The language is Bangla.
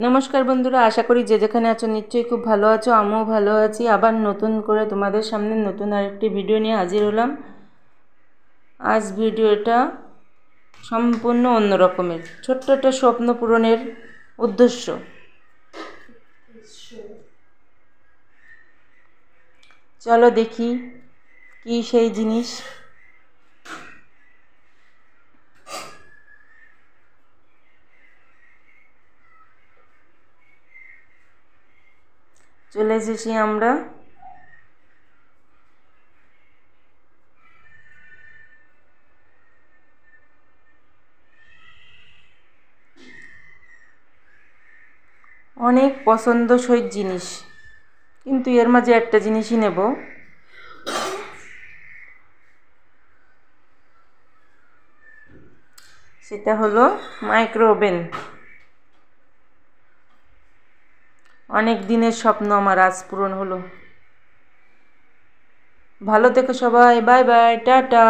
নমস্কার বন্ধুরা, আশা করি যে যেখানে আছো নিশ্চয়ই খুব ভালো আছো। আমিও ভালো আছি। আবার নতুন করে তোমাদের সামনে নতুন আরেকটি ভিডিও নিয়ে হাজির হলাম। আজ ভিডিওটা সম্পূর্ণ অন্য রকমের, ছোট্ট একটা স্বপ্ন পূরণের উদ্দেশ্য। চলো দেখি কি সেই জিনিস। চলে এসেছি আমরা অনেক পছন্দসই জিনিস, কিন্তু এর মাঝে একটা জিনিসই নেব। সেটা হলো মাইক্রো ওভেন। অনেক দিনের স্বপ্ন আমার আজ পূরণ হলো। ভালো থেকো সবাই, বাই বাই, টাটা।